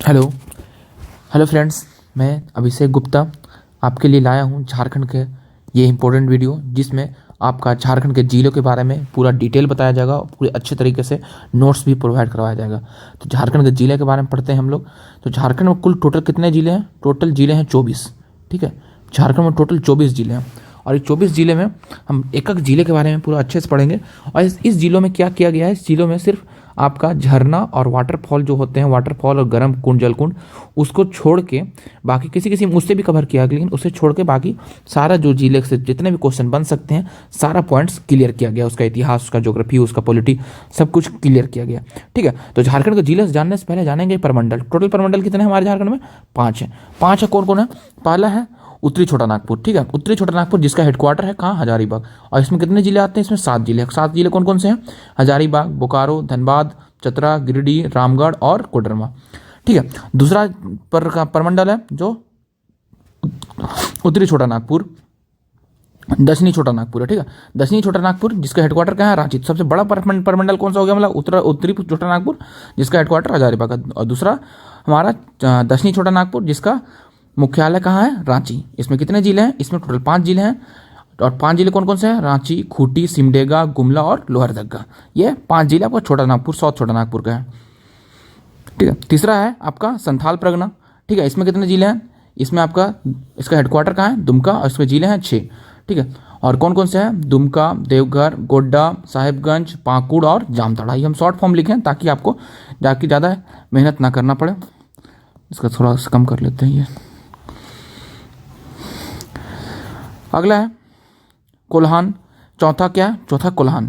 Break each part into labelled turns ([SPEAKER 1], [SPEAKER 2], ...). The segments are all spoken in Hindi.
[SPEAKER 1] हेलो हेलो फ्रेंड्स, मैं अभिषेक गुप्ता आपके लिए लाया हूँ झारखंड के ये इम्पोर्टेंट वीडियो, जिसमें आपका झारखंड के जिलों के बारे में पूरा डिटेल बताया जाएगा और पूरे अच्छे तरीके से नोट्स भी प्रोवाइड करवाया जाएगा। तो झारखंड के ज़िले के बारे में पढ़ते हैं हम लोग। तो झारखंड में कुल टोटल कितने ज़िले हैं? टोटल ज़िले हैं 24। ठीक है, झारखंड में टोटल 24 ज़िले हैं और इस 24 ज़िले में हम एक एक ज़िले के बारे में पूरा अच्छे से पढ़ेंगे। और इस ज़िलों में क्या किया गया है, इस ज़िलों में सिर्फ आपका झरना और वाटरफॉल जो होते हैं, वाटरफॉल और गर्म कुंड जलकुंड, उसको छोड़ के बाकी किसी उससे भी कवर किया, लेकिन उससे छोड़ के बाकी सारा जो जिले से जितने भी क्वेश्चन बन सकते हैं सारा पॉइंट्स क्लियर किया गया। उसका इतिहास, उसका ज्योग्राफी, उसका पॉलिटी, सब कुछ क्लियर किया गया। ठीक है, तो झारखंड के जिले से जानने से पहले जानेंगे प्रमंडल। टोटल प्रमंडल कितने हैं हमारे झारखंड में? 5 है। 5 है, कौन कौन है? पहला है उत्तरी छोटा नागपुर। ठीक है, उत्तरी छोटा नागपुर जिसका हेडक्वार्टर है कहाँ? हजारीबाग। और इसमें कितने जिले आते हैं? इसमें 7 जिले। 7 जिले कौन कौन से हैं? हजारीबाग, बोकारो, धनबाद, चतरा, गिरिडीह, रामगढ़ और कोडरमा। ठीक है, दूसरा प्रमंडल है जो उत्तरी छोटा नागपुर, दक्षिणी छोटा नागपुर है। ठीक है, दक्षिणी छोटा नागपुर जिसका हेडक्वार्टर कहाँ है? रांची। तो सबसे बड़ा प्रमंडल कौन सा हो गया? मतलब उत्तरी छोटा नागपुर जिसका हेडक्वार्टर हजारीबाग है। और दूसरा हमारा दक्षिणी छोटा नागपुर जिसका मुख्यालय कहाँ है? रांची। इसमें कितने जिले हैं? इसमें टोटल 5 जिले हैं। और 5 जिले कौन कौन से हैं? रांची, खूंटी, सिमडेगा, गुमला और लोहरदगा। ये 5 जिले आपका छोटा नागपुर, साउथ छोटा नागपुर का है। ठीक है, तीसरा है आपका संथाल परगना। ठीक है, इसमें कितने जिले हैं? इसमें आपका इसका हेडक्वार्टर कहाँ है? दुमका, और इसमें जिले हैं 6। ठीक है, और कौन कौन से हैं? दुमका, देवघर, गोड्डा, साहिबगंज, पाकुड़ और जामताड़ा। ये हम शॉर्ट फॉर्म लिखे हैं ताकि आपको जाके ज़्यादा मेहनत ना करना पड़े। इसका थोड़ा सा कम कर लेते हैं ये। अगला है कोल्हान। चौथा क्या है? चौथा कोल्हान।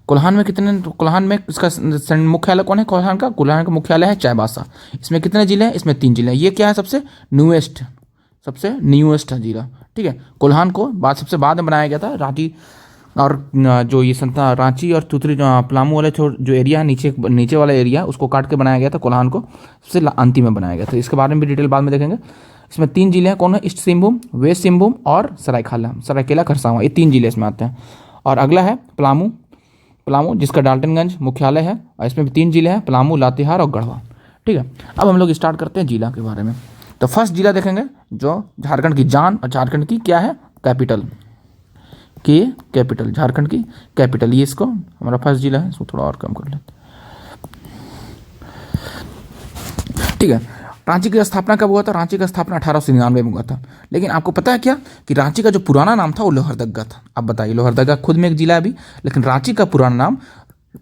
[SPEAKER 1] कोल्हान में कितने? कोल्हान में इसका मुख्यालय कौन है? कोल्हान का मुख्यालय है चाईबासा। इसमें कितने जिले हैं? इसमें 3 जिले हैं। ये क्या है? सबसे न्यूएस्ट है जिला। ठीक है, कोल्हान को सबसे बाद में बनाया गया था। रांची और जो ये संता रांची और तुतरी पलामू वाले जो एरिया है, नीचे वाला एरिया, उसको काट के बनाया गया था। कोल्हान को सबसे अंतिम में बनाया गया था। इसके बारे में भी डिटेल बाद में देखेंगे। इसमें 3 जिले हैं, कौन है? ईस्ट सिंहभूम, वेस्ट सिंहभूम और सरायकेला खरसावां। ये 3 जिले इसमें आते हैं। और अगला है पलामू जिसका डाल्टनगंज मुख्यालय है। और इसमें भी 3 जिले हैं, पलामू, लातेहार और गढ़वा। ठीक है, अब हम लोग स्टार्ट करते हैं जिला के बारे में। तो फर्स्ट जिला देखेंगे जो झारखंड की जान और झारखंड की क्या है? कैपिटल। झारखंड की कैपिटल, ये इसको हमारा फर्स्ट जिला है। इसको थोड़ा और कम कर लेते। ठीक है, रांची की स्थापना कब हुआ था? रांची का स्थापना 1899 में हुआ था। लेकिन आपको पता है क्या कि रांची का जो पुराना नाम था वो लोहरदगा था। अब बताइए, लोहरदगा खुद में एक जिला है अभी, लेकिन रांची का पुराना नाम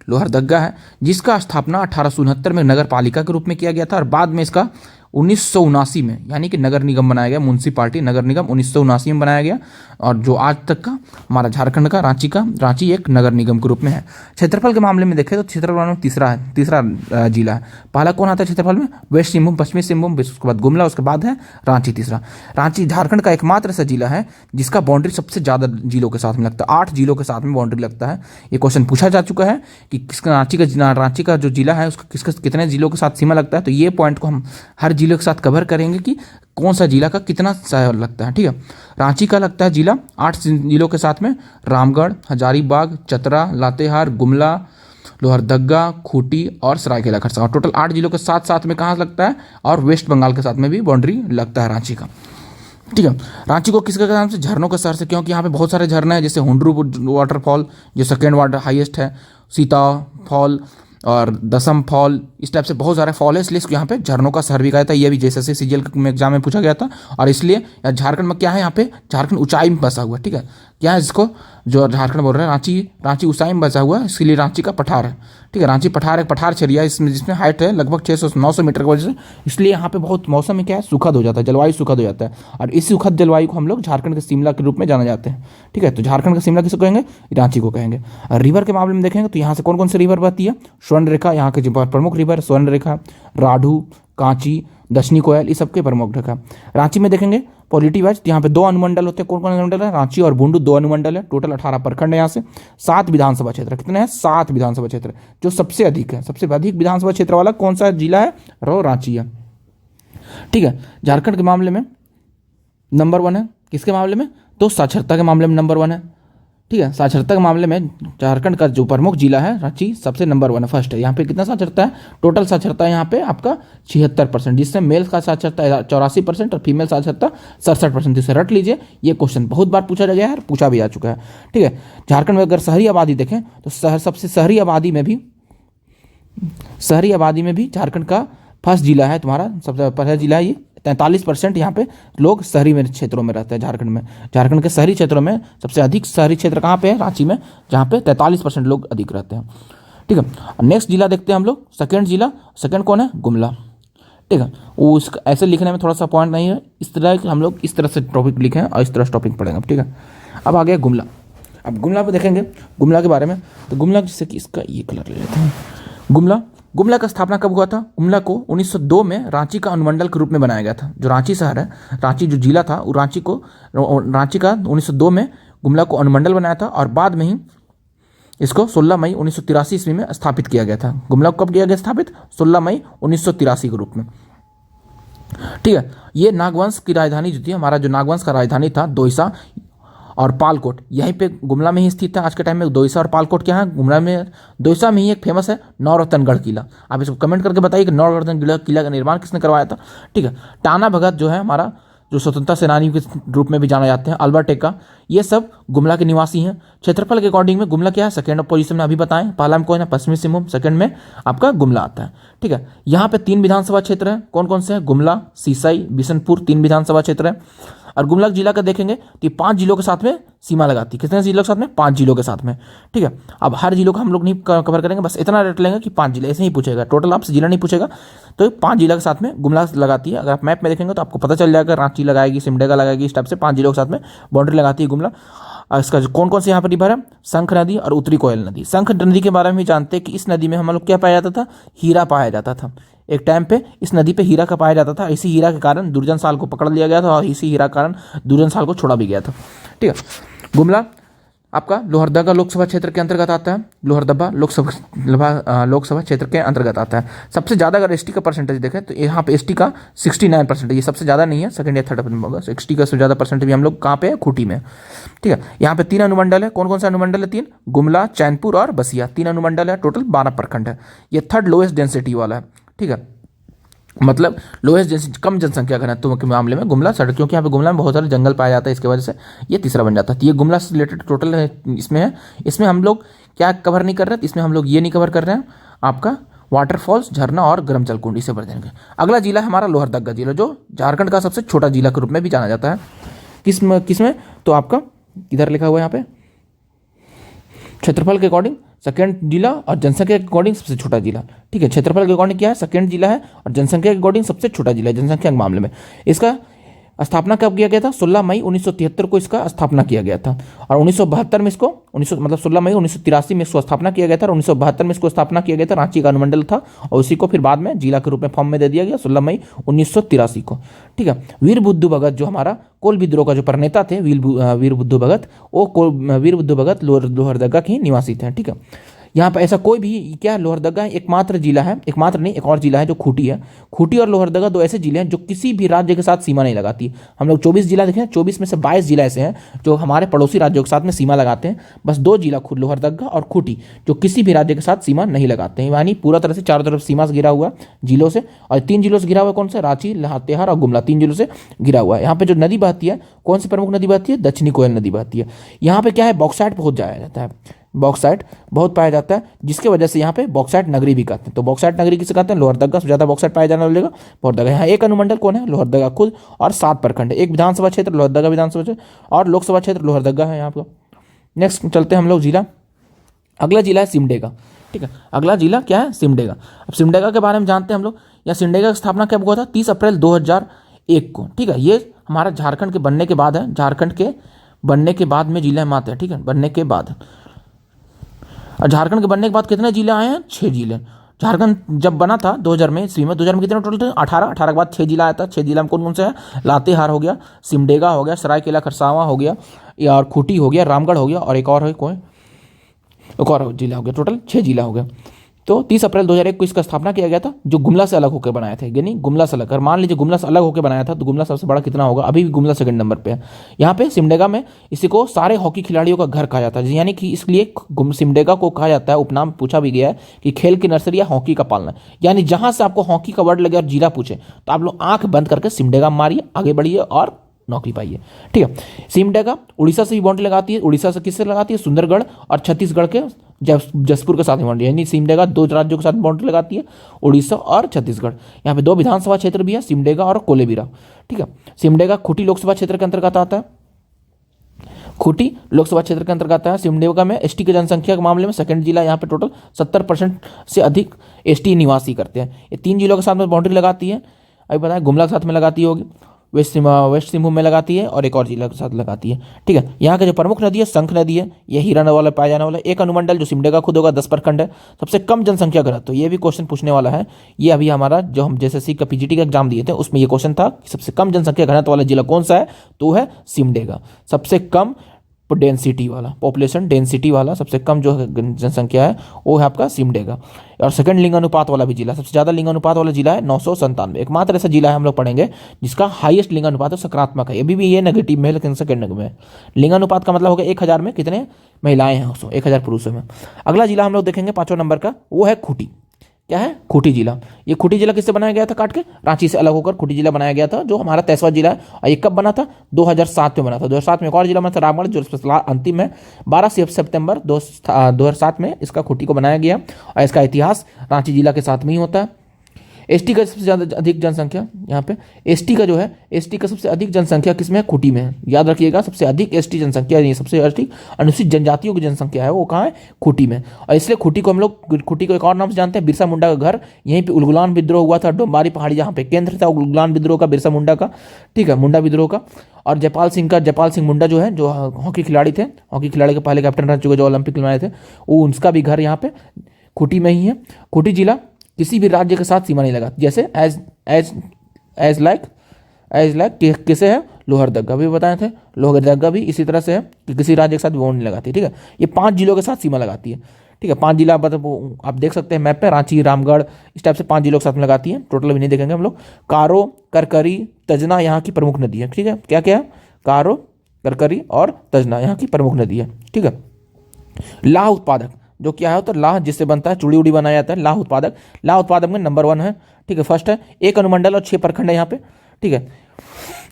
[SPEAKER 1] लोहरदगा है, जिसका स्थापना 1869 में नगर पालिका के रूप में किया गया था। और बाद में इसका 1979 में यानी कि नगर निगम बनाया गया। म्यूनसिपालिटी नगर निगम 1979 में बनाया गया। और जो आज तक का हमारा झारखंड का रांची एक नगर निगम के रूप में है। क्षेत्रफल के मामले में देखें तो क्षेत्रफल में तीसरा जिला है। पहला कौन आता है क्षेत्रफल में? वेस्ट सिंहभूम, पश्चिमी सिंहभूम, उसके बाद गुमला, उसके बाद है रांची तीसरा। रांची झारखंड का एकमात्र ऐसा जिला है जिसका बाउंड्री सबसे ज़्यादा जिलों के साथ में लगता है। 8 जिलों के साथ में बाउंड्री लगता है। ये क्वेश्चन पूछा जा चुका है कि रांची का जो जिला है उसका कितने जिलों के साथ सीमा लगता है। तो ये पॉइंट को हम हर जिलों के साथ कवर करेंगे कि कौन सा जिला का कितना लगता है। ठीक है, रांची का लगता है जिला 8 जिलों के साथ में रामगढ़, हजारीबाग, चतरा, लातेहार, गुमला, लोहरदगा, खूंटी और सरायकेला खरसावां। टोटल 8 जिलों के साथ साथ में कहाँ लगता है? और वेस्ट बंगाल के साथ में भी बाउंड्री लगता है रांची का। ठीक है, रांची को किसके नाम से? झरनों के शहर से, क्योंकि यहाँ पे बहुत सारे झरने हैं, जैसे हुंडरू वाटरफॉल जो सेकेंड हाईएस्ट है, सीता फॉल और दसम फॉल, इस टाइप से बहुत सारे फॉल है, इसलिए यहाँ पे झरनों का शहर भी कहा जाता है। ये भी जैसे सीजीएल में एग्जाम में पूछा गया था। और इसलिए झारखंड में क्या है? यहाँ पे झारखंड ऊंचाई में बसा हुआ है। ठीक है, क्या है इसको जो झारखंड बोल रहे हैं? रांची ऊंचाई में बसा हुआ है, इसलिए रांची का पठार है। ठीक है, रांची पठार एक पठार छरिया है जिसमें हाइट है लगभग 600-900 मीटर की वजह से, इसलिए यहाँ पे बहुत मौसम में क्या है? सुखद हो जाता है, जलवायु सुखद हो जाता है। और इस सुखद जलवायु को हम लोग झारखंड के शिमला के रूप में जाना जाते हैं। ठीक है, तो झारखंड का शिमला किसको कहेंगे? रांची को कहेंगे। और रिवर के मामले में देखेंगे तो यहाँ से कौन कौन से रिवर बहती है? स्वर्ण रेखा यहाँ के प्रमुख रिवर, स्वर्ण रेखा, राढ़ू, कांची, दक्षिणी कोयल, इस सबके प्रमुख रेखा। रांची में देखेंगे पॉलिटी वाइज यहाँ पे 2 अनुमंडल होते हैं। कौन कौन अनुमंडल है? रांची और बूंदू 2 अनुमंडल है। टोटल 18 प्रखंड है। यहाँ से 7 विधानसभा क्षेत्र। कितने हैं? 7 विधानसभा क्षेत्र। जो सबसे अधिक है, सबसे अधिक विधानसभा क्षेत्र वाला कौन सा जिला है? रांची है। ठीक है, झारखंड के मामले में नंबर 1 है। किसके मामले में? तो साक्षरता के मामले में नंबर 1 है। ठीक है। साक्षरता के मामले में झारखंड का जो प्रमुख जिला है रांची सबसे नंबर 1 फर्स्ट है। यहाँ पे कितना साक्षरता है, टोटल साक्षरता है यहाँ पे आपका 76%, जिससे मेल का साक्षरता है 84% और फीमेल साक्षरता 67%। जिसे रट लीजिए, ये क्वेश्चन बहुत बार पूछा गया है, पूछा भी आ चुका है। ठीक है। झारखंड में अगर शहरी आबादी देखें तो सबसे शहरी आबादी में भी झारखंड का फर्स्ट जिला है, तुम्हारा सबसे पहला जिला है ये। 43% यहाँ पे लोग शहरी में क्षेत्रों में रहते हैं झारखंड में। झारखंड के शहरी क्षेत्रों में सबसे अधिक शहरी क्षेत्र कहाँ पे है, रांची में, जहाँ पे 43% लोग अधिक रहते हैं। ठीक है। नेक्स्ट जिला देखते हैं हम लोग, सेकंड जिला। सेकंड कौन है, गुमला। ठीक है। वो उसका ऐसे लिखने में थोड़ा सा पॉइंट नहीं है, इस तरह हम लोग इस तरह से टॉपिक लिखे हैं और इस तरह से टॉपिक पढ़ेंगे। ठीक है। अब आ गया गुमला। अब गुमला पे देखेंगे गुमला के बारे में। तो गुमला, जैसे कि इसका ये कलर ले लेते हैं। गुमला का स्थापना कब हुआ था? गुमला को 1902 में रांची का अनुमंडल के रूप में बनाया गया था। जो रांची शहर है, रांची जो जिला था, वो रांची का 1902 में गुमला को अनुमंडल बनाया था और बाद में ही इसको 16 मई 1983 ईस्वी में स्थापित किया गया था। गुमला को कब किया गया स्थापित? 16 मई 1983 के रूप में। ठीक है। ये नागवंश की राजधानी जो थी, हमारा जो नागवंश का राजधानी था, दोईसा और पालकोट, यहीं पे गुमला में ही स्थित है। आज के टाइम में दोईसा और पालकोट क्या है, गुमला में, दोईसा में ही एक फेमस है नौरत्नगढ़ किला। आप इसको कमेंट करके बताइए कि नौरत्नगढ़ किला का निर्माण किसने करवाया था। ठीक है। टाना भगत जो है हमारा, जो स्वतंत्रता सेनानी के रूप में भी जाना जाते हैं, अल्बर्ट एक्का, ये सब गुमला के निवासी हैं। क्षेत्रफल के अकॉर्डिंग में गुमला क्या है, सेकेंड पोजीशन में अभी बताएं। पहला में कौन है, पश्चिमी सिंहभूम, सेकंड में आपका गुमला आता है। ठीक है। यहाँ पे 3 विधानसभा क्षेत्र है। कौन कौन से हैं, गुमला, सीसई, बिशनपुर, 3 विधानसभा क्षेत्र है। और गुमला जिला का देखेंगे तो ये 5 जिलों के साथ में सीमा लगाती है। कितने जिलों के साथ में, 5 जिलों के साथ में। ठीक है। अब हर जिलों को हम लोग नहीं कवर करेंगे, बस इतना रट लेंगे कि 5 जिले, ऐसे ही पूछेगा, टोटल आपसे जिला नहीं पूछेगा। तो 5 जिला के साथ में गुमला लगाती है। अगर आप मैप में देखेंगे तो आपको पता चल जाएगा, रांची लगाएगी, सिमडेगा लगाएगी, इस टाइप से 5 जिलों के साथ में बाउंड्री लगाती है गुमला। और इसका कौन कौन से यहाँ पर रिवर है, शंख नदी और उत्तरी कोयल नदी। शंख नदी के बारे में भी जानते हैं कि इस नदी में हम लोग क्या पाया जाता था, हीरा पाया जाता था। एक टाइम पे इस नदी पे हीरा का पाया जाता था। इसी हीरा के कारण दुर्जन साल को पकड़ लिया गया था और इसी हीरा के कारण दुर्जन साल को छोड़ा भी गया था। ठीक है। गुमला आपका लोहरदगा लोकसभा क्षेत्र के अंतर्गत आता है। लोहरदगा लोकसभा क्षेत्र के अंतर्गत आता है। सबसे ज़्यादा अगर एसटी का परसेंटेज देखें तो यहाँ पे एसटी का 69%, ये सबसे ज़्यादा नहीं है, सेकंड या थर्ड पर होगा। एसटी का सबसे ज़्यादा परसेंटेज भी हम लोग कहाँ पे है, खूंटी में। ठीक है। यहाँ पे 3 अनुमंडल है। कौन कौन सा अनुमंडल है, 3, गुमला, चैनपुर और बसिया, 3 अनुमंडल है। टोटल 12 प्रखंड है। ये थर्ड लोएस्ट डेंसिटी वाला है। ठीक है। मतलब लोएस्ट डेंसिटी, कम जनसंख्या घनत्व के मामले में गुमला सड़क, क्योंकि यहाँ पे गुमला में बहुत सारे जंगल पाया जाता है, इसके वजह से ये तीसरा बन जाता है। तो ये गुमला से रिलेटेड टोटल इसमें है। इसमें हम लोग क्या कवर नहीं कर रहे, इसमें हम लोग ये नहीं कवर कर रहे हैं, आपका वाटरफॉल्स, झरना और गर्म जल कुंड, इसे भर देंगे। अगला जिला है हमारा लोहरदगा जिला, जो झारखंड का सबसे छोटा जिला के रूप में भी जाना जाता है। किसमें तो आपका इधर लिखा हुआ है यहाँ पे, क्षेत्रफल के अकॉर्डिंग सेकंड जिला और जनसंख्या के अकॉर्डिंग सबसे छोटा जिला। ठीक है। क्षेत्रफल के अकॉर्डिंग क्या है, सेकंड जिला है और जनसंख्या के अकॉर्डिंग सबसे छोटा जिला है जनसंख्या के मामले में। इसका स्थापना कब किया गया था, 16 मई 1973 को इसका स्थापना किया गया था। और 1972 में इसको 16 मई 1983 में इसको स्थापना किया गया था और 1972 में इसको स्थापना किया गया था। रांची का अनुमंडल था और उसी को फिर बाद में जिला के रूप में फॉर्म में दे दिया गया 16 मई 1983 को। ठीक है। वीर बुद्धू भगत जो हमारा कोल विद्रोह का जो प्रणेता थे, वीर बुद्धू भगत, वो वीर बुद्धू भगत लोहरदगा के निवासी थे। ठीक है। यहाँ पर ऐसा कोई भी क्या, लोहरदगा एकमात्र जिला है, एकमात्र नहीं, एक और जिला है जो खूंटी है। खूंटी और लोहरदगा 2 ऐसे जिले हैं जो किसी भी राज्य के साथ सीमा नहीं लगाती। हम लोग 24 जिला देखें, 24 में से 22 जिला ऐसे हैं जो हमारे पड़ोसी राज्यों के साथ में सीमा लगाते हैं। बस 2 जिला खुद लोहरदगा और खूंटी जो किसी भी राज्य के साथ सीमा नहीं लगाते हैं, यानी पूरा तरह से चारों तरफ सीमा से घिरा हुआ जिलों से। और 3 जिलों से घिरा हुआ कौन सा, रांची, लातेहार और गुमला, 3 जिलों से घिरा हुआ है। यहाँ पे जो नदी बहती है, कौन सी प्रमुख नदी बहती है, दक्षिणी कोयल नदी बहती है। यहाँ पे क्या है, बॉक्साइट बहुत जाया जाता है, बॉक्साइट बहुत पाया जाता है, जिसके वजह से यहाँ पे बॉक्साइट नगरी भी कहते हैं। तो बॉक्साइट नगरी किसे कहते हैं, लोहरदगा से ज़्यादा बॉक्साइट पाया जाने लगेगा लोहरदगा। यहाँ एक अनुमंडल कौन है, लोहरदगा खुद, और 7 प्रखंड, एक विधानसभा क्षेत्र लोहरदगा विधानसभा क्षेत्र और लोकसभा क्षेत्र लोहरदगा है यहाँ पर। नेक्स्ट चलते हैं हम लोग जिला। अगला जिला है सिमडेगा। ठीक है। अगला जिला क्या है, सिमडेगा। अब सिमडेगा के बारे में जानते हैं हम लोग। यहाँ सिमडेगा की स्थापना कब हुआ था, 30 अप्रैल 2001 को। ठीक है। ये हमारा झारखंड के बनने के बाद है, झारखंड के बनने के बाद में जिला मात्र है। ठीक है। बनने के बाद, और झारखंड के बनने के बाद कितने जिले आए हैं, 6 जिले। झारखंड जब बना था 2000 में, ईस्वी में 2000 में कितने टोटल थे, 18 के बाद 6 जिला आया था। 6 जिला में कौन कौन से हैं, लातेहार हो गया, सिमडेगा हो गया, सरायकेला खरसावां हो गया, या खूंटी हो गया, रामगढ़ हो गया, और एक और है कोई, एक और जिला हो गया। टोटल 6 जिला हो गया। तो 30 अप्रैल 2001 को इसका स्थापना किया गया था, जो गुमला से अलग होकर बनाए थे, यानी गुमला से अलग। अगर मान लीजिए गुमला से अलग होकर बनाया था तो गुमला सबसे बड़ा कितना होगा, अभी भी गुमला सेकंड नंबर पे है। यहाँ पे सिमडेगा में इसी को सारे हॉकी खिलाड़ियों का घर कहा जाता है, यानी कि इसलिए सिमडेगा को कहा जाता है, उपनाम पूछा भी गया है कि खेल की नर्सरी या हॉकी का पालना। यानी जहां से आपको हॉकी का वर्ड लगे और जिला पूछे तो आप लोग आंख बंद करके सिमडेगा मारिए, आगे बढ़िए और नौकरी पाइए। ठीक है, सिमडेगा उड़ीसा से भी बाउंड्री लगाती है। उड़ीसा से किससे लगाती है, सुंदरगढ़ और छत्तीसगढ़ के जसपुर के साथ बाउंड्री, यानी सिमडेगा दो राज्यों के साथ बाउंड्री लगाती है, उड़ीसा और छत्तीसगढ़। यहाँ पे 2 विधानसभा क्षेत्र भी है, सिमडेगा और कोलेबिरा। ठीक है, सिमडेगा खूंटी लोकसभा क्षेत्र के अंतर्गत आता है। खूंटी लोकसभा क्षेत्र के अंतर्गत आता है। सिमडेगा में एसटी की जनसंख्या के मामले में सेकंड जिला, यहाँ पे टोटल 70% से अधिक एसटी निवासी करते हैं। ये 3 जिलों के साथ में बाउंड्री लगाती है, अभी बताया गुमला के साथ में लगाती होगी, वेस्ट सिंहभूम में लगाती है और एक और जिला के साथ लगाती है। ठीक है, यहाँ की जो प्रमुख नदी है शंख नदी है, ये हीरा वाला पाया जाने वाला। एक अनुमंडल जो सिमडेगा खुद होगा 10 प्रखंड है। सबसे कम जनसंख्या घनत्व, तो ये भी क्वेश्चन पूछने वाला है। ये अभी हमारा जो हम जैसे का पीजीटी का एग्जाम दिए थे उसमें ये क्वेश्चन था कि सबसे कम जनसंख्या घनत्व वाला जिला कौन सा है, तो है सिमडेगा। सबसे कम डेंसिटी वाला, पॉपुलेशन डेंसिटी वाला सबसे कम जो जनसंख्या है वो है आपका सिमडेगा। और सेकंड लिंग अनुपात वाला भी जिला, सबसे ज़्यादा लिंग अनुपात वाला जिला है 997। एकमात्र ऐसा जिला है हम लोग पढ़ेंगे जिसका हाईएस्ट लिंग अनुपात है, सकारात्मक है। अभी भी ये नेगेटिव में है लेकिन सेकंड में है। लिंग अनुपात का मतलब होगा 1000 में कितने महिलाएं हैं, 1000 पुरुषों में। अगला जिला हम लोग देखेंगे 5वां नंबर का, वो है खूंटी। क्या है, खूंटी जिला। ये खूंटी जिला किससे बनाया गया था, काट के रांची से अलग होकर खूंटी जिला बनाया गया था, जो हमारा 23वां जिला है। और ये कब बना था, 2007 में बना था। 2007 में एक और जिला बना था रामगढ़, जो अंतिम है 12 सितंबर 2007 में इसका खूंटी को बनाया गया। और इसका इतिहास रांची जिला के साथ में ही होता है। एसटी का सबसे ज़्यादा अधिक जनसंख्या यहाँ पे, एसटी का जो है, एसटी का सबसे अधिक जनसंख्या किसमें है, खूंटी में है। याद रखिएगा, सबसे अधिक एसटी जनसंख्या, सबसे अधिक अनुसूचित जनजातियों की जनसंख्या है वो कहाँ है, खूंटी में। और इसलिए खूंटी को हम लोग, खूंटी को एक और नाम से जानते हैं, बिरसा मुंडा का घर। यहीं पे उलगुलान विद्रोह हुआ था, डोम्बारी पहाड़ी जहाँ पे केंद्र था उलगुलान विद्रोह का, बिरसा मुंडा का। ठीक है, मुंडा विद्रोह का। और जयपाल सिंह मुंडा जो है, जो हॉकी खिलाड़ी थे, हॉकी खिलाड़ी के पहले कैप्टन रह चुके, जो ओलंपिक में आए थे, वो उनका भी घर यहाँ पे खूंटी में ही है। खूंटी जिला किसी भी राज्य के साथ सीमा नहीं लगाती, जैसे एज लाइक किसे है, लोहरदगा भी बताए थे, लोहरदगा भी इसी तरह से है कि किसी राज्य के साथ वो नहीं लगाती। ठीक है, ये 5 जिलों के साथ सीमा लगाती है। ठीक है, 5 जिला मतलब आप देख सकते हैं मैप पे, रांची, रामगढ़, इस टाइप से 5 जिलों के साथ में लगाती है। टोटल भी नहीं देखेंगे हम लोग। कारो, करकरी, तजना यहाँ की प्रमुख नदी है। ठीक है, क्या क्या है, कारो, करकरी और तजना यहाँ की प्रमुख नदी है। ठीक है, लाह उत्पादक जो क्या है, तो लाह जिससे बनता है, चूड़ी उड़ी बनाया जाता है, लाह उत्पादक में नंबर 1 है। ठीक है, फर्स्ट है। 1 अनुमंडल और 6 प्रखंड है यहाँ पे। ठीक है,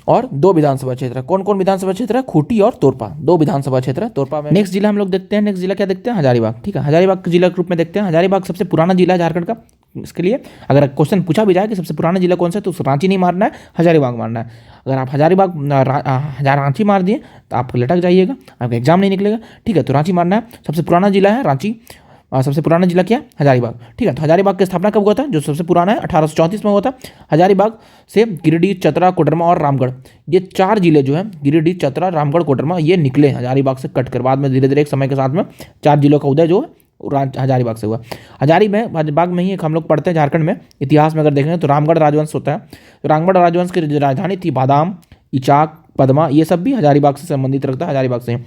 [SPEAKER 1] और 2 विधानसभा क्षेत्र है। कौन कौन विधानसभा क्षेत्र है, खूंटी और तोरपा, 2 विधानसभा क्षेत्र है। तोरपा में नेक्स्ट जिला हम लोग देखते हैं, नेक्स्ट जिला क्या देखते हैं, हजारीबाग। ठीक है, हजारीबाग के जिला के रूप में देखते हैं। हजारीबाग सबसे पुराना जिला है झारखंड का। इसके लिए अगर क्वेश्चन पूछा भी जाए कि सबसे पुराना जिला कौन सा है, तो रांची नहीं मारना है, हजारीबाग मारना है। अगर आप हजारीबाग रांची मार दिए तो आप लटक जाइएगा, आपका एग्जाम नहीं निकलेगा। ठीक है, तो रांची मारना है। सबसे पुराना जिला है रांची, सबसे पुराना जिला क्या है, हजारीबाग। ठीक है, तो हजारीबाग की स्थापना कब हुआ था, जो सबसे पुराना है 1834 में हुआ था। हजारीबाग से गिरिडीह, चतरा, कोडरमा और रामगढ़, ये 4 जिले जो है, गिरिडीह, चतरा, रामगढ़, कोडरमा, ये निकले हजारीबाग से कट कर। बाद में धीरे धीरे एक समय के साथ में 4 जिलों का उदय जो है हजारीबाग से हुआ। हजारीबाग में ही एक हम लोग पढ़ते हैं झारखंड में इतिहास में अगर देखेंगे तो रामगढ़ राजवंश होता है। तो रामगढ़ राजवंश की जो राजधानी थी बादाम, इचाक, पदमा, ये सब भी हजारीबाग से संबंधित रखता है, हजारीबाग से।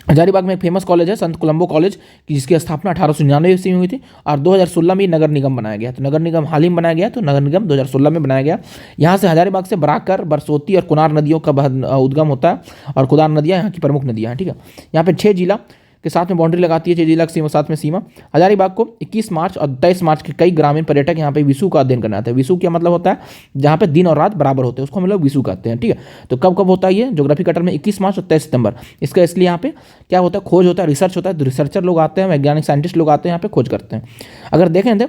[SPEAKER 1] हजारीबाग में एक फेमस कॉलेज है संत कोलंबो कॉलेज, जिसकी स्थापना 1899 ईस्वी में हुई थी। और 2016 में नगर निगम बनाया गया। तो नगर निगम हाल ही में बनाया गया, तो नगर निगम 2016 में बनाया गया। यहाँ से हजारीबाग से बराकर, बरसोती और कुनार नदियों का उद्गम होता है, और कुनार नदियाँ यहाँ की प्रमुख नदियाँ हैं। ठीक है, यहाँ पे 6 जिला के साथ में बाउंड्री लगाती है, 6 जिला के साथ में सीमा। हजारीबाग को 21 मार्च और 23 मार्च के कई ग्रामीण पर्यटक यहाँ पे विशु का अध्ययन करने आते हैं। विशु क्या मतलब होता है, जहाँ पे दिन और रात बराबर होते हैं, उसको हम लोग विशु कहते हैं। ठीक है, तो कब कब होता है ये, ज्योग्राफी कटर में 21 मार्च और 23 सितंबर। इसका इसलिए यहाँ पे क्या होता है, खोज होता है, रिसर्च होता है। तो रिसर्चर लोग आते हैं, वैज्ञानिक साइंटिस्ट लोग आते हैं यहाँ पे खोज करते हैं। अगर देखें तो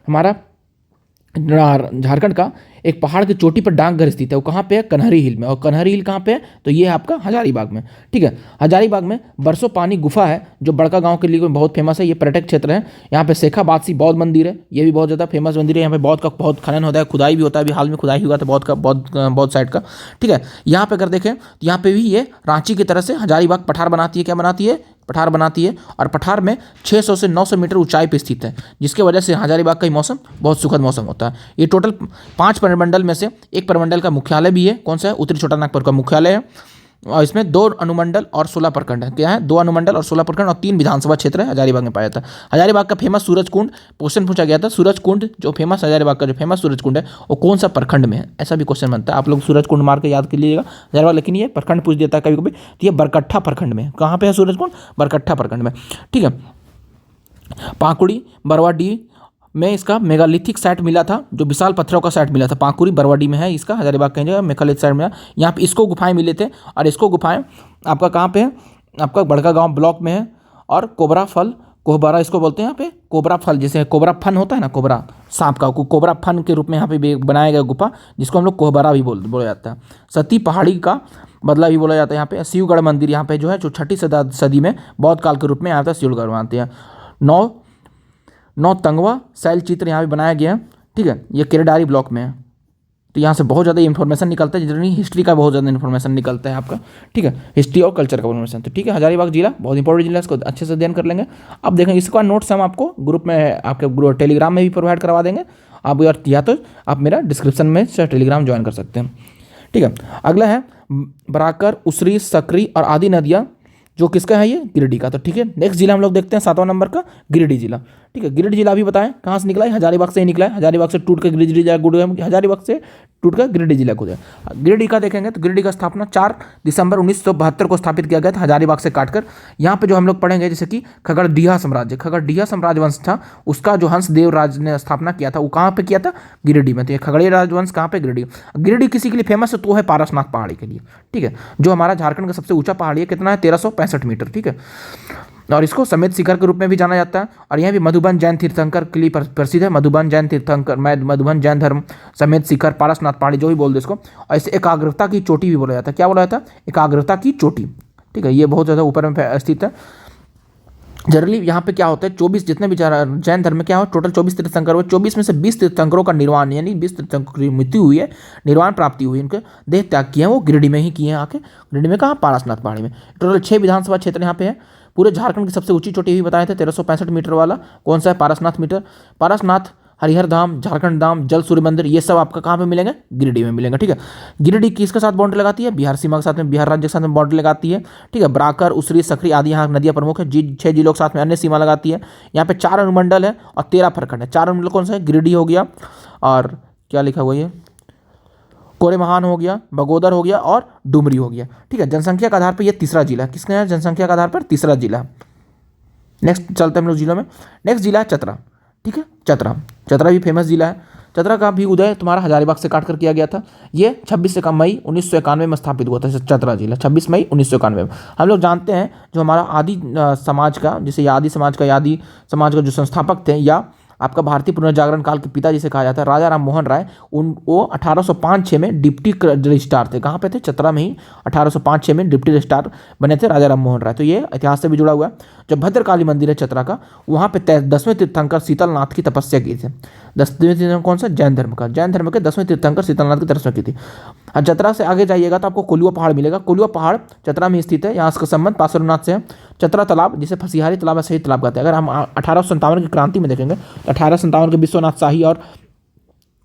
[SPEAKER 1] हमारा झारखंड का एक पहाड़ की चोटी पर डाकघर स्थित है, वो कहाँ पे है, कन्हरी हिल में। और कन्हरी हिल कहाँ पे है, तो ये है आपका हजारीबाग में। ठीक है, हजारीबाग में बरसों पानी गुफा है, जो बड़का गांव के लिए बहुत फेमस है। ये पर्यटक क्षेत्र है। यहाँ पे शेखा बादशी बौद्ध मंदिर है, ये भी बहुत ज़्यादा फेमस मंदिर है। यहाँ पे बौद्ध का बहुत खनन होता है, खुदाई भी होता है। अभी हाल में खुदाई हुआ था बौद्ध साइड का। ठीक है, यहाँ पे अगर देखें तो यहाँ पे भी ये रांची की तरह से हजारीबाग पठार बनाती है। क्या बनाती है, पठार बनाती है। और पठार में 600 से 900 मीटर ऊंचाई पर स्थित है, जिसकी वजह से हजारीबाग का मौसम बहुत सुखद मौसम होता है। ये टोटल 5 प्रमंडल में से एक प्रमंडल का मुख्यालय भी है। कौन सा है, उत्तरी छोटा नागपुर का मुख्यालय है। और इसमें 2 अनुमंडल और 16 प्रखंड है। क्या है? 2 अनुमंडल और 16 प्रखंड और 3 विधानसभा क्षेत्र है हजारीबाग में पाया जाता है। हजारीबाग का फेमस सूरज कुंड क्वेश्चन पूछा गया था। सूरज कुंड जो फेमस हजारीबाग का जो फेमस सूरज कुंड है वो कौन सा प्रखंड में है, ऐसा भी क्वेश्चन बनता है। आप लोग सूरज कुंड मार के याद कर लीजिएगा हजारीबाग, लेकिन ये प्रखंड पूछ देता है कभी कभी। तो ये बरकट्ठा प्रखंड में, कहाँ पे है सूरज कुंड? बरकट्ठा प्रखंड में। ठीक है। पाकुड़ी बरवाडीह में इसका मेगालिथिक साइट मिला था, जो विशाल पत्थरों का साइट मिला था। पाकुड़ी बरवाडीह में है इसका, हजारीबाग कहीं जगह मेगालिथिक साइट मिला। यहाँ पे इसको गुफाएं मिले थे, और इसको गुफाएं आपका कहाँ पे है? आपका बड़का गांव ब्लॉक में है। और कोबरा फल, कोहबरा इसको बोलते हैं यहाँ पे, कोबरा फल, जैसे कोबरा फन होता है ना, कोबरा सांप का, कोबरा फन के रूप में यहाँ पे भी बनाया गया गुफा, जिसको हम लोग कोहबरा भी बोला जाता है। सती पहाड़ी का बदला भी बोला जाता है यहाँ पे। शिवगढ़ मंदिर यहाँ पे जो है, जो 6ठी सदी में बौद्ध काल के रूप में यहाँ था, शिवगढ़ मानते हैं। नौ तंगवा शैल चित्र यहाँ पे बनाया गया है। ठीक है, ये केरेडारी ब्लॉक में है। तो यहाँ से बहुत ज़्यादा इन्फॉर्मेशन निकलता है, जितनी हिस्ट्री का बहुत ज़्यादा इन्फॉर्मेशन निकलता है आपका। ठीक है, हिस्ट्री और कल्चर का इन्फॉर्मेशन। तो ठीक है, हजारीबाग जिला बहुत इंपॉर्टेंट जिला है, इसको अच्छे से अध्ययन कर लेंगे। अब देखेंगे इसका नोट्स हम आपको ग्रुप में, आपके ग्रुप टेलीग्राम में भी प्रोवाइड करवा देंगे। आप या तो आप मेरा डिस्क्रिप्शन में से टेलीग्राम ज्वाइन कर सकते हैं। ठीक है, अगला है बराकर, उसरी, सकरी और आदि नदियाँ, जो किसका है? ये गिरिडीह का। तो ठीक है, नेक्स्ट जिला हम लोग देखते हैं 7वां नंबर का, गिरिडीह जिला। ठीक है, गिरिडीह जिला भी बताएं कहाँ से निकला है? हजारीबाग से ही निकला है। हजारीबाग से टूट कर गिरिडीह जिला गुड़, हजारीबाग से टूट कर गिरिडीह जिला को गया। गिरिडीह का देखेंगे तो गिरिडीह का स्थापना 4 दिसंबर 1972 को स्थापित किया गया था, हजारीबाग से काटकर। यहाँ पे जो हम लोग पढ़ेंगे, जैसे कि खगड़िया साम्राज्य, खगड़िया साम्राज्य वंश था, उसका जो हंसदेव राज ने स्थापना किया था, वो कहाँ पे किया था? गिरिडीह में। तो ये खगड़िया राजवंश कहाँ पे? गिरिडीह। गिरिडीह किसी के लिए फेमस है? तो है पारसनाथ पहाड़ी के लिए। ठीक है, जो हमारा झारखंड का सबसे ऊंचा पहाड़ी है, कितना है? 1365 मीटर। ठीक है, और इसको समेत शिखर के रूप में भी जाना जाता है। और यह भी मधुबन जैन तीर्थंकर के लिए प्रसिद्ध है। मधुबन जैन तीर्थंकर, मधुबन जैन धर्म, समेत शिखर, पारसनाथ पहाड़ी, जो भी बोल दो इसको। और इसे एकाग्रता की चोटी भी बोला जाता है। क्या बोला जाता है? एकाग्रता की चोटी। ठीक है, ये बहुत ज़्यादा ऊपर में स्थित है। जनरली यहाँ पे क्या होता है, 24 जितने भी जैन धर्म में क्या हो, टोटल 24 तीर्थंकर हुए। 24 में से 20 तीर्थंकरों का निर्वाण, यानी 20 तीर्थंकरों की मृत्यु हुई है, निर्वाण प्राप्ति हुई, इनके देह त्याग किए हैं वो गिरिडीह में ही किए हैं आके। गिरिडीह में कहाँ? पारसनाथ पहाड़ी में। टोटल 6 विधानसभा क्षेत्र यहाँ पे है। पूरे झारखंड की सबसे ऊंची चोटी भी बताए थे, 1365 मीटर वाला कौन सा है? पारसनाथ मीटर, पारसनाथ, हरिहर धाम, झारखंड धाम, जल सूर्य मंदिर, ये सब आपका कहाँ पे मिलेंगे? गिरिडीह में मिलेंगे। ठीक है, गिरिडीह किसके साथ बाउंड्री लगाती है? बिहार सीमा के साथ में, बिहार राज्य के साथ में बाउंड्री लगाती है। ठीक है, बराकर, उसरी, सकरी आदि यहाँ नदियाँ प्रमुख है। 6 जिलों के साथ में अन्य सीमा लगाती है। यहाँ पे 4 अनुमंडल है और 13 प्रखंड है। 4 अनुमंडल कौन सा है? गिरिडीह हो गया, और क्या लिखा हुआ है, कोरेमहान हो गया, बगोदर हो गया, और डुमरी हो गया। ठीक है, जनसंख्या के आधार पर यह तीसरा जिला है। किसका है? जनसंख्या के आधार पर तीसरा जिला। नेक्स्ट चलते हैं हम लोग जिलों में। नेक्स्ट जिला है चतरा। ठीक है, चतरा, चतरा भी फेमस जिला है। चतरा का भी उदय तुम्हारा हजारीबाग से काट कर किया गया था। ये 26 मई 1991 में स्थापित हुआ था चतरा जिला, 26 मई 1991 में। हम लोग जानते हैं जो हमारा आदि समाज का, जैसे आदि समाज का जो संस्थापक थे, या आपका भारतीय पुनर्जागरण काल के पिता जिसे कहा जाता है, राजा राम मोहन राय, वो 1805-6 में डिप्टी रजिस्ट्रार थे। कहाँ पे थे? चतरा में ही 1805-6 में डिप्टी रजिस्ट्रार बने थे राजा राम मोहन राय। तो ये इतिहास से भी जुड़ा हुआ है। जो भद्रकाली मंदिर है चतरा का, वहाँ पे 10वें तीर्थंकर शीतलनाथ की तपस्या की थी। 10वें तीर्थंकर कौन सा? जैन धर्म का। जैन धर्म के 10वें तीर्थंकर शीतलनाथ की तपस्या की थी। और चतरा से आगे जाइएगा तो आपको कोलुआ पहाड़ मिलेगा। कोलुआ पहाड़ चतरा में स्थित है। यहाँ इसका संबंध पार्श्वनाथ से है। चतरा तालाब, जिसे फसिहारी तालाब या शहीद तालाब कहते हैं। अगर हम 1857 की क्रांति में देखेंगे तो 1857 के विश्वनाथ शाही और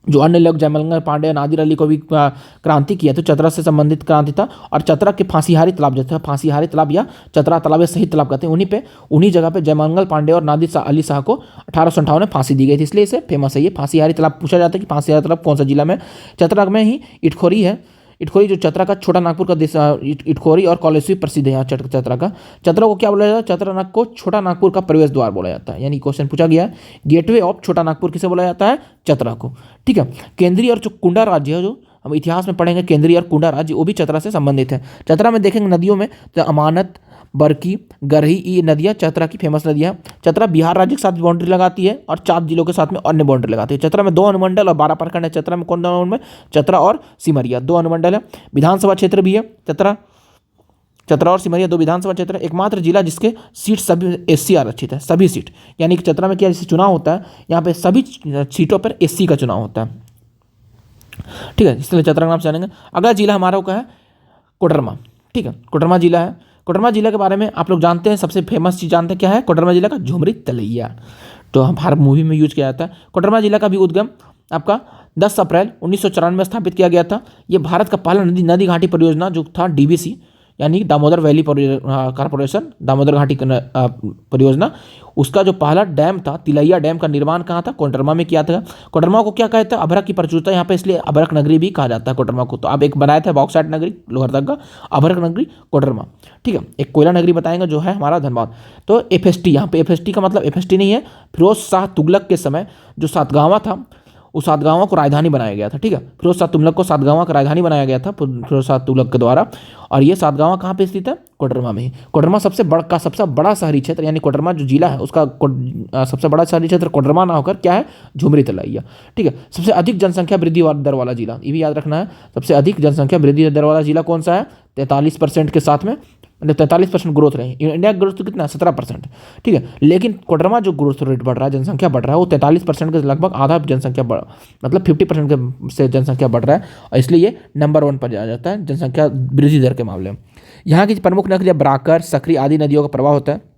[SPEAKER 1] जो अन्य लोग जयमंगल पांडे, नादिर अली को भी क्रांति किया, तो चतरा से संबंधित क्रांति था। और चतरा के फांसीहारी तालाब जो था, फांसीहारी तालाब या चतरा तालाब या शहीद तालाब कहते हैं, उन्हीं जगह पे जयमंगल पांडे और नादिर अली शाह को 1858 में फांसी दी गई थी, इसलिए इसे फेमस है। ये फांसीहारी तालाब पूछा जाता है कि फांसीहारी तालाब कौन सा जिला में? चतरा में ही इटखोरी है। इटखोरी जो चतरा का छोटा नागपुर का इटखोरी और कॉलेज भी प्रसिद्ध है यहाँ चतरा का। चतरा को क्या बोला जाता है? चतरा को छोटा नागपुर का प्रवेश द्वार बोला जाता है। यानी क्वेश्चन पूछा गया है, गेटवे ऑफ छोटा नागपुर किसे बोला जाता है? चतरा को। ठीक है, केंद्रीय और जो कुंडा राज्य है, जो हम इतिहास में पढ़ेंगे, केंद्रीय और कुंडा राज्य, वो भी चतरा से संबंधित है। चतरा में देखेंगे नदियों में तो अमानत, बरकी, गरही, ये नदियाँ चतरा की फेमस नदियाँ। चतरा बिहार राज्य के साथ बाउंड्री लगाती है और 4 जिलों के साथ में अन्य बाउंड्री लगाती है। चतरा में 2 अनुमंडल और 12 प्रखंड है। चतरा में कौन 2 अनुमंडल? चतरा और सिमरिया 2 अनुमंडल है। विधानसभा क्षेत्र भी है चतरा और सिमरिया 2 विधानसभा क्षेत्र। एकमात्र जिला जिसके सीट सभी SC आरक्षित है, सभी सीट। यानी कि चतरा में क्या जैसे चुनाव होता है, यहाँ पे सभी सीटों पर SC का चुनाव होता है। ठीक है, इसलिए चतरा का नाम जानेंगे। अगला जिला हमारा क्या है? कोडरमा। ठीक है, कोडरमा जिला है। कोडरमा जिला के बारे में आप लोग जानते हैं, सबसे फेमस चीज़ जानते हैं क्या है? कोडरमा जिला का झुमरी तलैया, तो हर मूवी में यूज किया जाता है। कोडरमा जिला का भी उद्गम आपका 10 अप्रैल 1994 में स्थापित किया गया था। ये भारत का पहला नदी घाटी परियोजना जो था DVC, यानी दामोदर वैली कॉरपोरेशन, दामोदर घाटी परियोजना, उसका जो पहला डैम था तिलैया डैम का निर्माण कहाँ था? कोडरमा में किया था। कोडरमा को क्या कहते हैं? अभ्रक की प्रचुरता यहाँ पे, इसलिए अभ्रक नगरी भी कहा जाता है कोडरमा को। तो अब एक बनाया था बॉक्साइट नगरी लोहरदगा, अभ्रक नगरी कोडरमा, ठीक है। एक कोयला नगरी बताएंगे जो है हमारा धनबाद। तो एफएसटी, यहाँ पे एफएसटी का मतलब एफएसटी नहीं है, फिरोज शाह तुगलक के समय जो सातगांवा था, उस सातगांवा को राजधानी बनाया गया था, ठीक है। फिरोज शाह तुगलक को सातगांवा का राजधानी बनाया गया था फिरोज शाह तुगलक के द्वारा। और ये सातगांवा कहाँ पे स्थित है? कोडरमा में ही। कोडरमा सबसे बड़ा शहरी क्षेत्र, यानी कोडरमा जो जिला है उसका सबसे बड़ा शहरी क्षेत्र कोडरमा ना होकर क्या है? झुमरी तिलैया, ठीक है। सबसे अधिक जनसंख्या वृद्धि दर वाला जिला, ये भी याद रखना है। सबसे अधिक जनसंख्या वृद्धि दर वाला जिला कौन सा है? 43% के साथ में, मतलब 43% ग्रोथ रही। इंडिया का ग्रोथ तो कितना? 17%, ठीक है। लेकिन कोडरमा जो ग्रोथ रेट बढ़ रहा है, जनसंख्या बढ़ रहा है, वो 43% के लगभग आधा जनसंख्या मतलब 50% के से जनसंख्या बढ़ रहा है, और इसलिए ये नंबर 1 पर जाया जाता है जनसंख्या वृद्धि दर के मामले में। यहाँ की प्रमुख नदियाँ बराकर, सकरी आदि नदियों का प्रवाह होता है।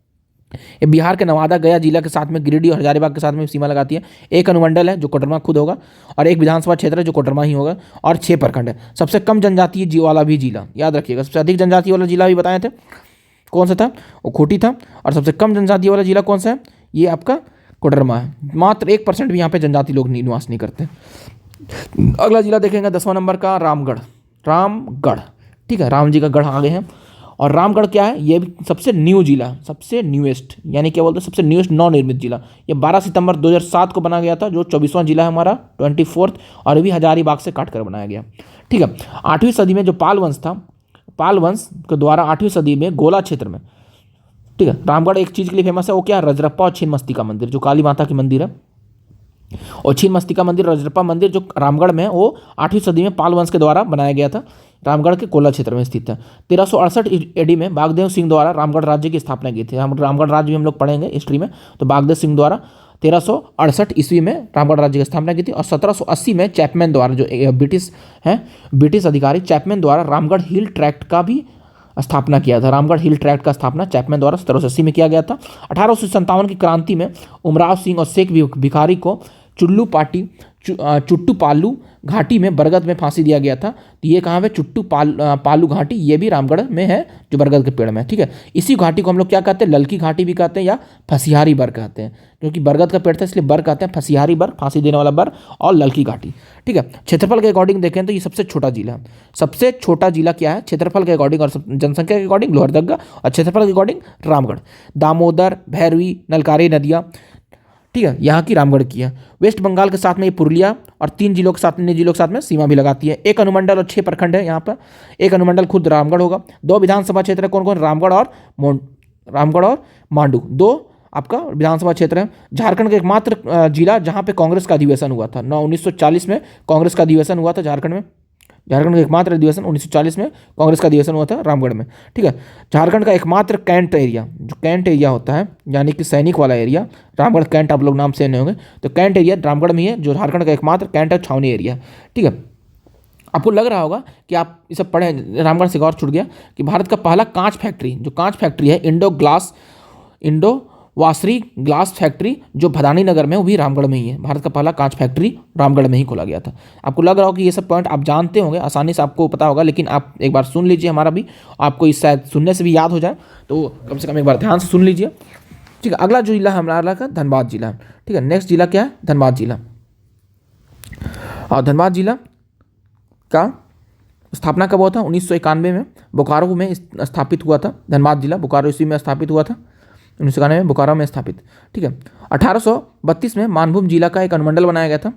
[SPEAKER 1] ये बिहार के नवादा गया जिला के साथ में गिरिडीह और हजारीबाग के साथ में सीमा लगाती है। एक अनुमंडल है जो कोडरमा खुद होगा, और एक विधानसभा क्षेत्र है जो कोडरमा ही होगा, और 6 प्रखंड है। सबसे कम जनजातीय वाला भी जिला याद रखिएगा। सबसे अधिक जनजातीय वाला जिला भी बताए थे, कौन सा था? वो खूंटी था। और सबसे कम जनजातीय वाला जिला कौन सा है? ये आपका कोडरमा है। मात्र 1% भी यहाँ पे जनजाति लोग निवास नहीं करते। अगला जिला देखेंगे 10वां नंबर का रामगढ़। रामगढ़, ठीक है, राम जी का गढ़ आगे हैं। और रामगढ़ क्या है? ये भी सबसे न्यू जिला, सबसे न्यूएस्ट, यानी क्या बोलते हैं? सबसे न्यूएस्ट नवनिर्मित जिला। ये 12 सितंबर 2007 को बना गया था, जो 24वां जिला है हमारा, 24th, और ये भी हजारीबाग से काट कर बनाया गया, ठीक है। 8वीं सदी में जो पाल वंश था, पाल वंश के द्वारा 8वीं सदी में गोला क्षेत्र में, ठीक है। रामगढ़ एक चीज़ के लिए फेमस है, वो क्या है? रजरप्पा और छिन्नमस्तिका मंदिर, जो काली माता की मंदिर है। और छिन्नमस्तिका मंदिर, रजरप्पा मंदिर जो रामगढ़ में है, वो 8वीं सदी में पाल वंश के द्वारा बनाया गया था। रामगढ़ के कोला क्षेत्र में स्थित है। 1368 एडी में बागदेव सिंह द्वारा रामगढ़ राज्य की स्थापना की थी। रामगढ़ राज्य भी हम लोग पढ़ेंगे हिस्ट्री में। तो बागदेव सिंह द्वारा 1368 ईस्वी में रामगढ़ राज्य की स्थापना की थी। और 1780 में चैपमैन द्वारा, जो ब्रिटिश अधिकारी चैपमैन द्वारा रामगढ़ हिल ट्रैक्ट का भी स्थापना किया था। रामगढ़ हिल ट्रैक्ट का स्थापना चैपमैन द्वारा 1780 में किया गया था। 1857 की क्रांति में उमराव सिंह और शेख भिखारी को चुट्टू पालू घाटी में बरगद में फांसी दिया गया था। तो ये कहाँ पे? पालू घाटी, ये भी रामगढ़ में है, जो बरगद के पेड़ में है, ठीक है। इसी घाटी को हम लोग क्या कहते हैं? ललकी घाटी भी कहते हैं, या फसिहारी बर कहते हैं, क्योंकि बरगद का पेड़ था इसलिए बर कहते हैं। फसिहारी बर, फांसी देने वाला बर, और ललकी घाटी, ठीक है। क्षेत्रफल के अकॉर्डिंग देखें तो ये सबसे छोटा जिला है। सबसे छोटा जिला क्या है? क्षेत्रफल के अकॉर्डिंग और जनसंख्या के अकॉर्डिंग लोहरदगा, और क्षेत्रफल के अकॉर्डिंग रामगढ़। दामोदर, भैरवी, नलकारी नदियाँ, ठीक है, यहाँ की रामगढ़ की है। वेस्ट बंगाल के साथ में ये पुरुलिया और 3 जिलों के साथ, जिलों के साथ में सीमा भी लगाती है। एक अनुमंडल और 6 प्रखंड है यहाँ पर। एक अनुमंडल खुद रामगढ़ होगा। 2 विधानसभा क्षेत्र है, कौन कौन? रामगढ़ और मांडू, 2 आपका विधानसभा क्षेत्र है। झारखंड का एकमात्र जिला जहाँ पे कांग्रेस का अधिवेशन हुआ था। 1940 में कांग्रेस का अधिवेशन हुआ था झारखंड में। झारखंड का एकमात्र अधिवेशन 1940 में कांग्रेस का अधिवेशन हुआ था रामगढ़ में, ठीक है। झारखंड का एकमात्र कैंट एरिया, जो कैंट एरिया होता है, यानी कि सैनिक वाला एरिया, रामगढ़ कैंट, आप लोग नाम से नहीं होंगे, तो कैंट एरिया रामगढ़ में ही है, जो झारखंड का एकमात्र कैंट और छावनी एरिया, ठीक है। आपको लग रहा होगा कि आप ये सब पढ़े, रामगढ़ से गौर छूट गया कि भारत का पहला कांच फैक्ट्री, जो कांच फैक्ट्री है, इंडो वासरी ग्लास फैक्ट्री, जो भदानी नगर में, वो भी रामगढ़ में ही है। भारत का पहला कांच फैक्ट्री रामगढ़ में ही खोला गया था। आपको लग रहा होगा कि ये सब पॉइंट आप जानते होंगे, आसानी से आपको पता होगा, लेकिन आप एक बार सुन लीजिए हमारा भी, आपको इस शायद सुनने से भी याद हो जाए, तो कम से कम एक बार ध्यान से सुन लीजिए, ठीक है। अगला जो जिला हमारा का धनबाद जिला, ठीक है। नेक्स्ट जिला क्या है? धनबाद जिला। और धनबाद जिला का स्थापना कब हुआ था? 1991 में बोकारो में स्थापित हुआ था। धनबाद जिला बोकारो ईस्वी में स्थापित हुआ था, 1991 में बोकारो में स्थापित, ठीक है। 1832 में मानभूम जिला का एक अनुमंडल बनाया गया था।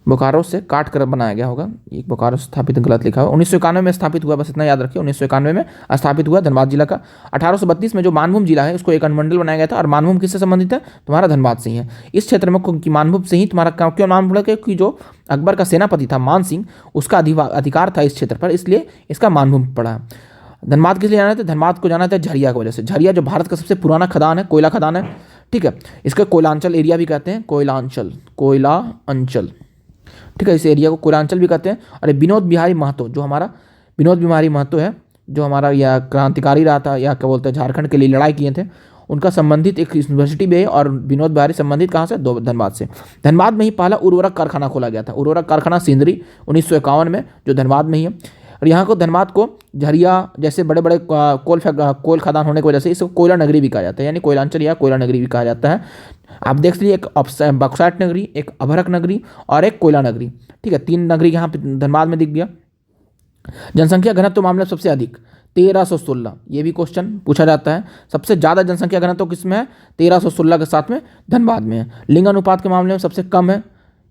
[SPEAKER 1] बोकारो से काट कर बनाया गया होगा, एक बोकारो स्थापित गलत लिखा हुआ। 1991 में स्थापित हुआ, बस इतना याद रखिए, 1991 में स्थापित हुआ धनबाद जिला का। 1832 में जो मानभूम जिला है उसको एक अनुमंडल बनाया गया था। और मानभूम किससे संबंधित है? तुम्हारा धनबाद से ही है। इस क्षेत्र में मानभूम से ही तुम्हारा क्यों नाम पड़ा? क्योंकि जो अकबर का सेनापति था मान सिंह, उसका अधिकार था इस क्षेत्र पर, इसलिए इसका मानभूम पड़ा। धनबाद किस लिए जाना था? धनबाद को जाना था झरिया की वजह से। झरिया जो भारत का सबसे पुराना खदान है, कोयला खदान है, ठीक है। इसका कोयलांचल एरिया भी कहते हैं, कोयला अंचल, ठीक है। इस एरिया को कोयलांचल भी कहते हैं। और विनोद बिहारी महतो, जो हमारा विनोद बिहारी महतो है, जो हमारा यह क्रांतिकारी रहा था, या क्या बोलते हैं, झारखंड के लिए लड़ाई किए थे, उनका संबंधित एक यूनिवर्सिटी भी है। और विनोद बिहारी संबंधित कहाँ से? धनबाद से। धनबाद में ही पहला उर्वरक कारखाना खोला गया था। उर्वरक कारखाना सिंदरी 1951 में, जो धनबाद में ही है। और यहाँ को धनबाद को झरिया जैसे बड़े बड़े कोल खदान होने की वजह से इसको कोयला नगरी भी कहा जाता है, यानी कोयलांचल या कोयला नगरी भी कहा जाता है। आप देख लीजिए, एक बक्सैट नगरी, एक अभरक नगरी और एक कोयला नगरी। ठीक है, 3 नगरी यहाँ पे धनबाद में दिख गया। जनसंख्या घनत्व मामले में सबसे अधिक 1316, ये भी क्वेश्चन पूछा जाता है। सबसे ज़्यादा जनसंख्या घनत्व किस में है? 1316 के साथ में धनबाद में है। लिंग अनुपात के मामले में सबसे कम है,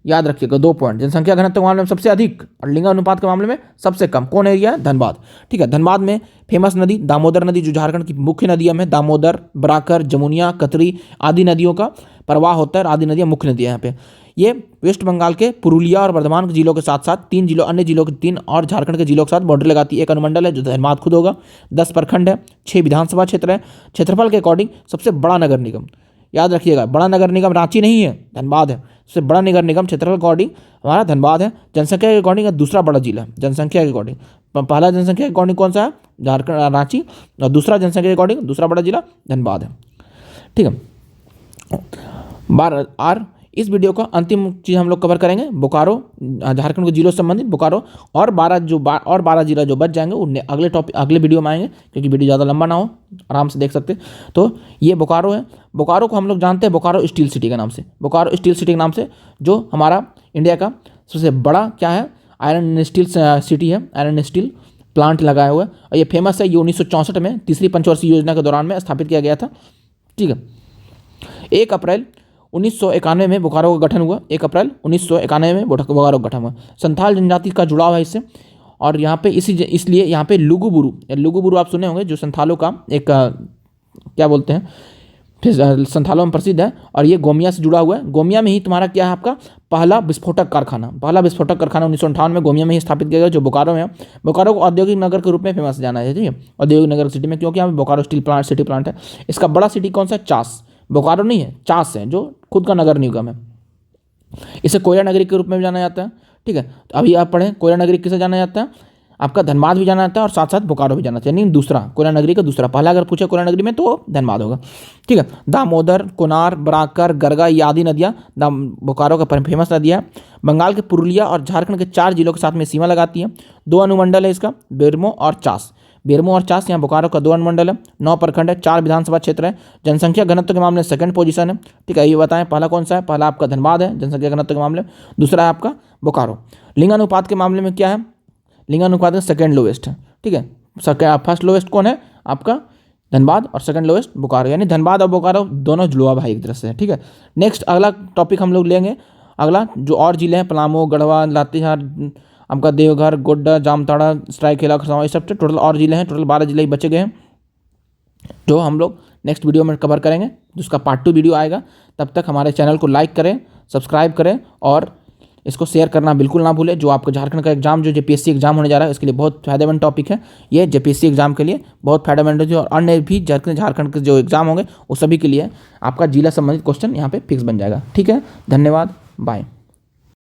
[SPEAKER 1] याद रखिएगा 2 पॉइंट। जनसंख्या घनत्व के मामले में सबसे अधिक और लिंग अनुपात के मामले में सबसे कम कौन एरिया है? धनबाद। ठीक है, धनबाद में फेमस नदी दामोदर नदी, जो झारखंड की मुख्य नदियां में दामोदर, बराकर, जमुनिया, कतरी आदि नदियों का प्रवाह होता है। आदि नदियां मुख्य नदियां यहाँ पे। ये वेस्ट बंगाल के पुरुलिया और बर्धमान के जिलों के साथ साथ 3 जिलों, अन्य जिलों के 3 और झारखंड के जिलों के साथ बॉर्डर लगाती है। एक अनुमंडल है जो धनबाद खुद होगा, 10 प्रखंड है, 6 विधानसभा क्षेत्र है। क्षेत्रफल के अकॉर्डिंग सबसे बड़ा नगर निगम, याद रखिएगा, बड़ा नगर निगम रांची नहीं है, धनबाद है। सबसे बड़ा नगर निगम क्षेत्रफल के अकॉर्डिंग हमारा धनबाद है। जनसंख्या के अकॉर्डिंग दूसरा बड़ा जिला, जनसंख्या के अकॉर्डिंग पहला जनसंख्या के अकॉर्डिंग कौन सा है? झारखंड, रांची, और दूसरा जनसंख्या के अकॉर्डिंग दूसरा बड़ा जिला धनबाद है। ठीक है, और इस वीडियो का अंतिम चीज़ हम लोग कवर करेंगे बोकारो, झारखंड के जिलों से संबंधित बोकारो और 12 जिला जो बच जाएंगे उन्हें अगले वीडियो में आएंगे, क्योंकि वीडियो ज़्यादा लंबा ना हो, आराम से देख सकते। तो ये बोकारो है। बोकारो को हम लोग जानते हैं बोकारो स्टील सिटी के नाम से, बोकारो स्टील सिटी के नाम से, जो हमारा इंडिया का सबसे बड़ा क्या है? आयरन स्टील सिटी है, आयरन स्टील प्लांट लगाया हुआ है। और ये फेमस है, ये 1964 में तीसरी पंचवर्षीय योजना के दौरान में स्थापित किया गया था। ठीक है, 1 अप्रैल 1991 में बोकारो का गठन हुआ। 1 अप्रैल 1991 में बोकारो का गठन हुआ। संथाल जनजाति का जुड़ाव है इससे, और यहाँ पे इसलिए यहाँ पे लुगुबुरु आप सुने होंगे, जो संथालों का एक क्या बोलते हैं, संथालों में प्रसिद्ध है। और ये गोमिया से जुड़ा हुआ है। गोमिया में ही तुम्हारा क्या है? आपका पहला विस्फोटक कारखाना 1958 में गोमिया में ही स्थापित किया गया, जो बोकारो में है। बोकारो को औद्योगिक नगर के रूप में फेमस जाना है। ठीक है, औद्योगिक नगर सिटी में, क्योंकि यहाँ पे Bokaro steel plant city plant है। इसका बड़ा सिटी कौन सा है? चास। बोकारो नहीं है, चास है, जो खुद का नगर निगम है। इसे कोयला नगरी के रूप में भी जाना जाता है। ठीक है, तो अभी आप पढ़ें कोयला नगरी किसे जाना जाता है? आपका धनबाद भी जाना जाता है और साथ साथ बोकारो भी जाना चाहिए, यानी दूसरा कोयला नगरी का दूसरा। पहला अगर पूछे कोयला नगरी में तो धनबाद होगा। ठीक है, दामोदर, कोनार, बराकर, गरगा ये आदि नदियाँ बोकारो का फेमस नदियाँ बंगाल के पुरुलिया और झारखंड के 4 जिलों के साथ में सीमा लगाती है। 2 अनुमंडल है इसका, बेरमो और चास। बेरमो और चास यहाँ बोकारो का 2 अनुमंडल है, 9 प्रखंड है, 4 विधानसभा क्षेत्र है। जनसंख्या घनत्व के मामले में सेकंड पोजीशन है। ठीक है, ये बताएं पहला कौन सा है? पहला आपका धनबाद है जनसंख्या घनत्व के मामले में, दूसरा है आपका बोकारो। लिंगानुपात के मामले में क्या है? लिंगानुपात में सेकंड लोवेस्ट है। ठीक है, फर्स्ट लोवेस्ट कौन है? आपका धनबाद, और सेकंड लोवेस्ट बोकारो, यानी धनबाद और बोकारो दोनों जुड़वा भाई एक तरह से है। ठीक है, नेक्स्ट अगला टॉपिक हम लोग लेंगे। अगला जो और जिले हैं, पलामू, गढ़वा, लातेहार, आपका देवघर, गोड्डा, जामताड़ा, सरायकेला, खरसावां, ये सब टोटल और जिले हैं। टोटल 12 जिले ही बचे गए हैं, जो हम लोग नेक्स्ट वीडियो में कवर करेंगे, जिसका पार्ट 2 वीडियो आएगा। तब तक हमारे चैनल को लाइक करें, सब्सक्राइब करें और इसको शेयर करना बिल्कुल ना भूलें। जो आपका झारखंड का एग्जाम, जो जेपीएससी एग्जाम होने जा रहा है, इसके लिए बहुत फायदेमंद टॉपिक है। ये जेपीएससी एग्जाम के लिए बहुत फायदेमंद है, और अन्य भी झारखंड के जो एग्जाम होंगे वो सभी के लिए आपका जिला संबंधित क्वेश्चन यहाँ पे फिक्स बन जाएगा। ठीक है, धन्यवाद, बाय।